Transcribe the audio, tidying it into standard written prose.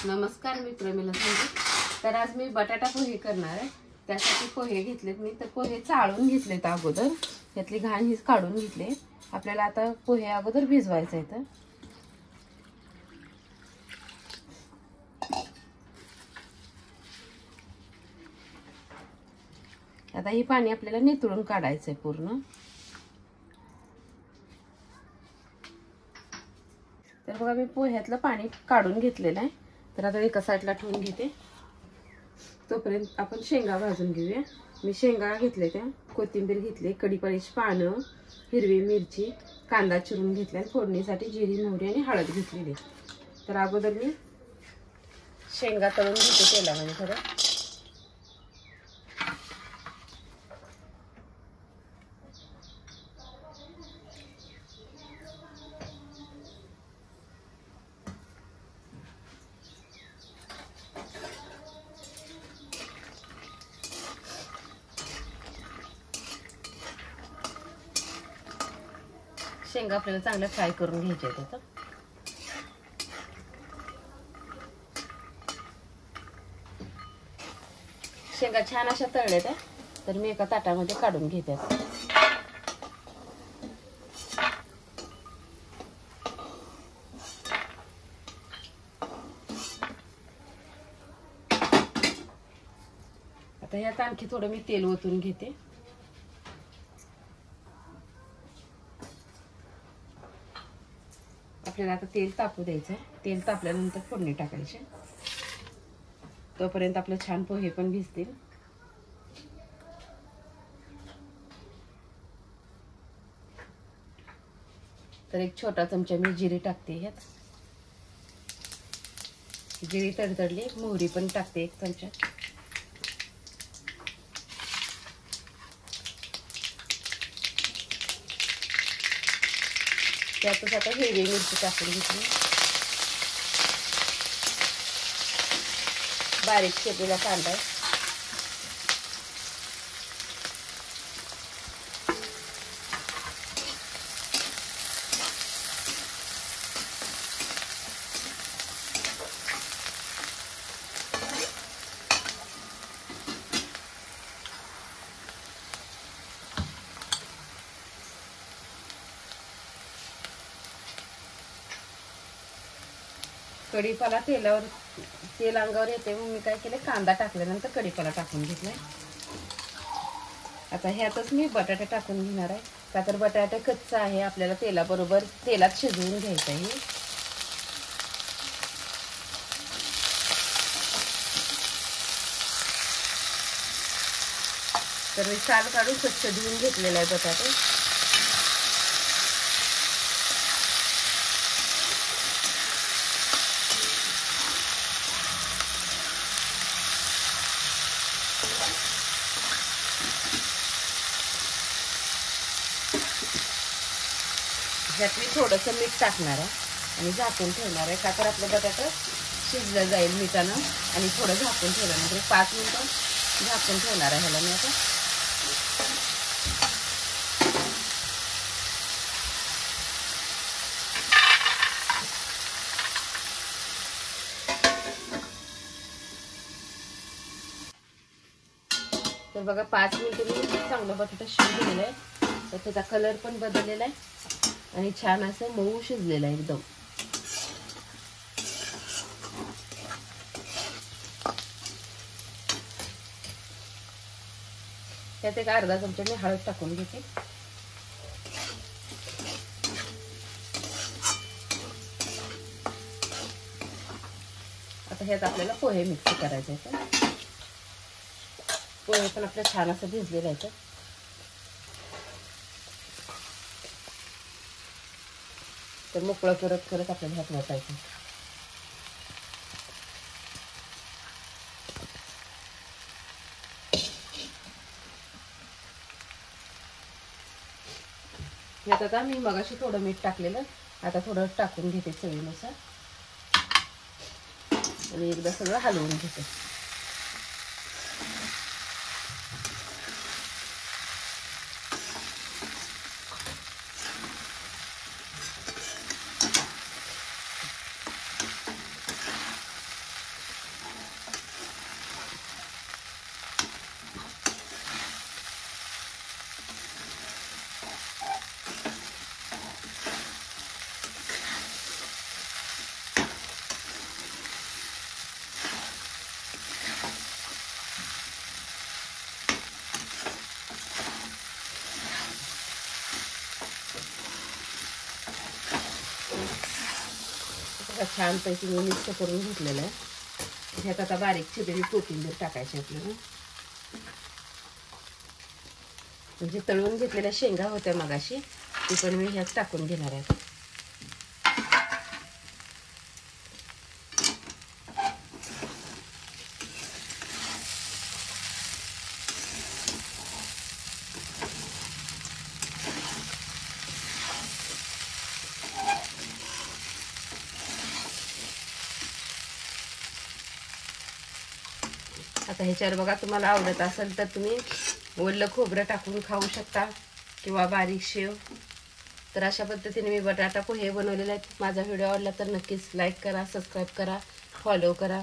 नमस्कार मित्र, मी संगीत. तर आज मी बटाटा पोहे करणार आहे. त्यासाठी पोहे घेतलेत मी. तर पोहे चाळून घेतलेत अगोदर, त्यातली घाण हीच काढून घेतले. आपल्याला आता पोहे अगोदर भिजवायचे आहेत. आता ही पाणी आपल्याला नितळून काढायचं आहे पूर्ण. तर बघा मी पोह्यातलं पाणी काढून घेतलेलं आहे. तर आता एका साईडला ठेवून घेते. तोपर्यंत आपण शेंगा भाजून घेऊया. मी शेंगा घेतले, त्या कोथिंबीर घेतली, कढीपत्त्याची पानं, हिरवी मिरची, कांदा चिरून घेतला, फोडणीसाठी जिरी, मोहरी आणि हळद घेतलेली. तर अगोदर मी शेंगा तळून घेते तेलामध्ये थोडं. शेंगा आपल्याला चांगलं फ्राय करून घ्यायचे आहेत. आता शेंगा छान अशा तळल्या त्या. तर मी एका ताटामध्ये काढून घेते. आता ह्यात आणखी थोडं मी तेल ओतून घेते. आपल्याला आता तेल तापू द्यायचं. तेल तापल्यानंतर फोडणी टाकायची. तोपर्यंत आपले छान पोहे पण भिजतील. तर एक छोटा चमचा मी जिरे टाकते ह्यात. जिरी तडतडली, मोहरी पण टाकते एक चमचा. त्यातच आता हिरवी मिरची टाकून घेतली. बारीक चिरलेला कांदा आहे. कढीपाला तेल अंगावर येते, मग मी काय केले, कांदा टाकल्यानंतर कढीपाला टाकून घेतलाय. आता ह्यातच मी बटाटा टाकून घेणार आहे. का तर बटाटा कच्चा आहे, आपल्याला तेलाबरोबर तेलात शिजवून घ्यायचं आहे. तर मी साल काढून स्वच्छ धुवून घेतलेला आहे बटाटे. ह्यात मी थोडंसं मीठ टाकणार आहे आणि झाकून ठेवणार आहे. का तर आपलं बटाटा शिजलं जाईल मिठानं. आणि थोडं झाकून ठेवल्यानंतर 5 मिनिटं झाकून ठेवणार आहे ह्याला मी आता. तर बघा 5 मिनिटं मी चांगलं बटाटा शिजलेलं आहे. तर त्याचा कलर पण बदललेला आहे आणि छान असं मऊ शिजलेलं आहे एकदम. त्यात एक अर्धा चमचा मी हळद टाकून घेते. आता ह्यात आपल्याला पोहे मिक्स करायचे आहेत. पोहे पण आपलं छान असं भिजलेलं आहे. तर मोकळं करत करत आपल्याला ह्यात वाटायचं. ह्यात आता मी मगाशी थोडं मीठ टाकलेलं, आता थोडं टाकून घेते चवीनुसार आणि एकदा सगळं हलवून घेते. छानपैकी मी मिक्स करून घेतलेलं आहे. ह्यात आता बारीक चिरलेली कोथिंबीर टाकायची आपल्याला. म्हणजे तळून घेतलेल्या शेंगा होत्या मगाशी, ती पण मी ह्यात टाकून घेणार आहे. आता ह्याच्यावर बघा, तुम्हाला आवडत असेल तर तुम्ही ओलं खोबरं टाकून खाऊ शकता किंवा बारीक शेव. तर अशा पद्धतीने मी बटाटा पोहे बनवलेले आहेत. माझा व्हिडिओ आवडला तर नक्कीच लाईक करा, सबस्क्राईब करा, फॉलो करा.